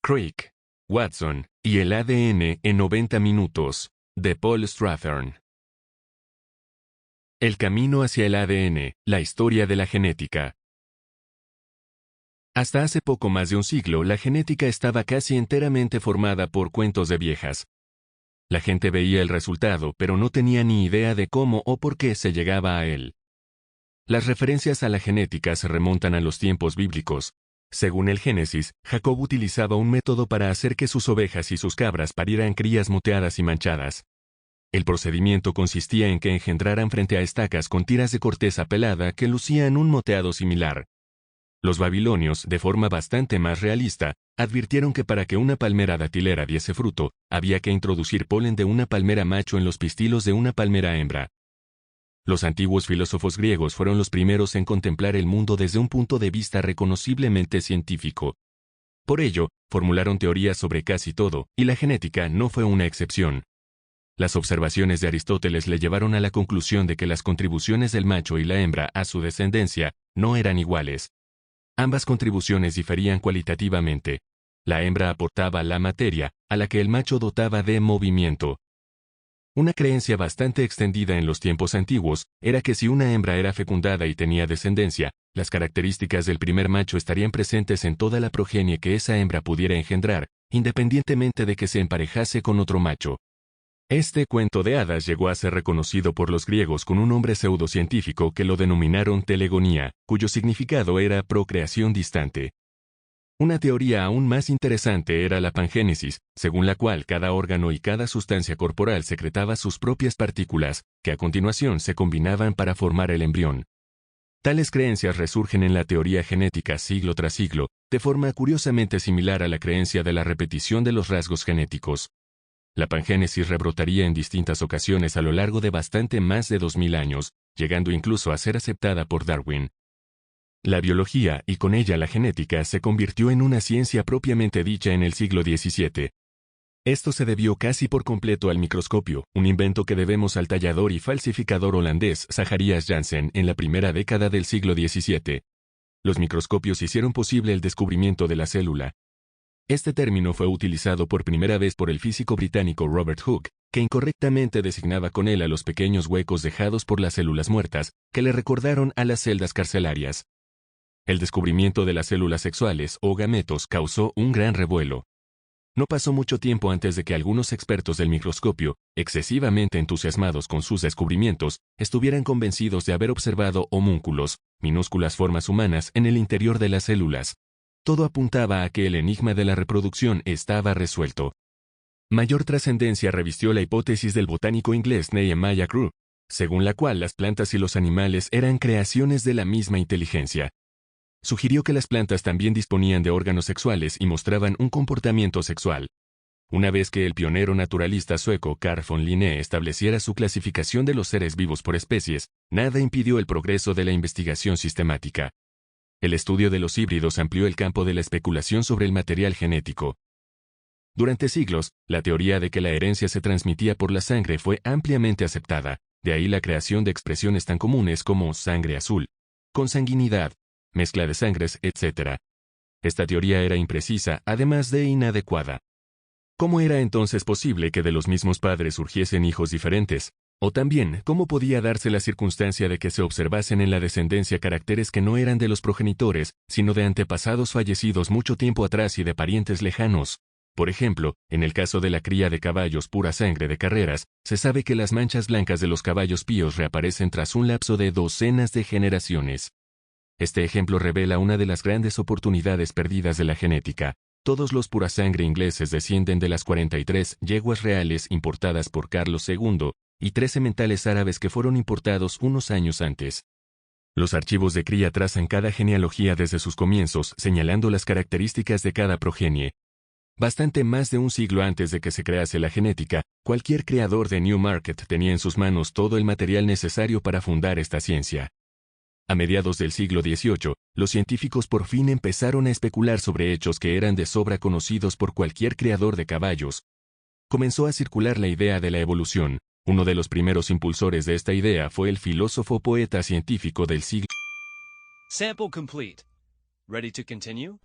Crick, Watson y el ADN en 90 minutos, de Paul Strathern. El camino hacia el ADN, la historia de la genética. Hasta hace poco más de un siglo, la genética estaba casi enteramente formada por cuentos de viejas. La gente veía el resultado, pero no tenía ni idea de cómo o por qué se llegaba a él. Las referencias a la genética se remontan a los tiempos bíblicos. Según el Génesis, Jacob utilizaba un método para hacer que sus ovejas y sus cabras parieran crías moteadas y manchadas. El procedimiento consistía en que engendraran frente a estacas con tiras de corteza pelada que lucían un moteado similar. Los babilonios, de forma bastante más realista, advirtieron que para que una palmera datilera diese fruto, había que introducir polen de una palmera macho en los pistilos de una palmera hembra. Los antiguos filósofos griegos fueron los primeros en contemplar el mundo desde un punto de vista reconociblemente científico. Por ello, formularon teorías sobre casi todo, y la genética no fue una excepción. Las observaciones de Aristóteles le llevaron a la conclusión de que las contribuciones del macho y la hembra a su descendencia no eran iguales. Ambas contribuciones diferían cualitativamente. La hembra aportaba la materia, a la que el macho dotaba de movimiento. Una creencia bastante extendida en los tiempos antiguos era que si una hembra era fecundada y tenía descendencia, las características del primer macho estarían presentes en toda la progenie que esa hembra pudiera engendrar, independientemente de que se emparejase con otro macho. Este cuento de hadas llegó a ser reconocido por los griegos con un nombre pseudocientífico que lo denominaron telegonía, cuyo significado era procreación distante. Una teoría aún más interesante era la pangénesis, según la cual cada órgano y cada sustancia corporal secretaba sus propias partículas, que a continuación se combinaban para formar el embrión. Tales creencias resurgen en la teoría genética siglo tras siglo, de forma curiosamente similar a la creencia de la repetición de los rasgos genéticos. La pangénesis rebrotaría en distintas ocasiones a lo largo de bastante más de 2000 años, llegando incluso a ser aceptada por Darwin. La biología, y con ella la genética, se convirtió en una ciencia propiamente dicha en el siglo XVII. Esto se debió casi por completo al microscopio, un invento que debemos al tallador y falsificador holandés Zacharias Janssen en la primera década del siglo XVII. Los microscopios hicieron posible el descubrimiento de la célula. Este término fue utilizado por primera vez por el físico británico Robert Hooke, que incorrectamente designaba con él a los pequeños huecos dejados por las células muertas, que le recordaron a las celdas carcelarias. El descubrimiento de las células sexuales o gametos causó un gran revuelo. No pasó mucho tiempo antes de que algunos expertos del microscopio, excesivamente entusiasmados con sus descubrimientos, estuvieran convencidos de haber observado homúnculos, minúsculas formas humanas en el interior de las células. Todo apuntaba a que el enigma de la reproducción estaba resuelto. Mayor trascendencia revistió la hipótesis del botánico inglés Nehemiah Crew, según la cual las plantas y los animales eran creaciones de la misma inteligencia. Sugirió que las plantas también disponían de órganos sexuales y mostraban un comportamiento sexual. Una vez que el pionero naturalista sueco Carl von Linné estableciera su clasificación de los seres vivos por especies, nada impidió el progreso de la investigación sistemática. El estudio de los híbridos amplió el campo de la especulación sobre el material genético. Durante siglos, la teoría de que la herencia se transmitía por la sangre fue ampliamente aceptada, de ahí la creación de expresiones tan comunes como sangre azul, consanguinidad, mezcla de sangres, etc. Esta teoría era imprecisa, además de inadecuada. ¿Cómo era entonces posible que de los mismos padres surgiesen hijos diferentes? O también, ¿cómo podía darse la circunstancia de que se observasen en la descendencia caracteres que no eran de los progenitores, sino de antepasados fallecidos mucho tiempo atrás y de parientes lejanos? Por ejemplo, en el caso de la cría de caballos pura sangre de carreras, se sabe que las manchas blancas de los caballos píos reaparecen tras un lapso de docenas de generaciones. Este ejemplo revela una de las grandes oportunidades perdidas de la genética. Todos los pura sangre ingleses descienden de las 43 yeguas reales importadas por Carlos II y 3 sementales árabes que fueron importados unos años antes. Los archivos de cría trazan cada genealogía desde sus comienzos, señalando las características de cada progenie. Bastante más de un siglo antes de que se crease la genética, cualquier creador de Newmarket tenía en sus manos todo el material necesario para fundar esta ciencia. A mediados del siglo XVIII, los científicos por fin empezaron a especular sobre hechos que eran de sobra conocidos por cualquier criador de caballos. Comenzó a circular la idea de la evolución. Uno de los primeros impulsores de esta idea fue el filósofo poeta científico del siglo Sample complete. Ready to continue?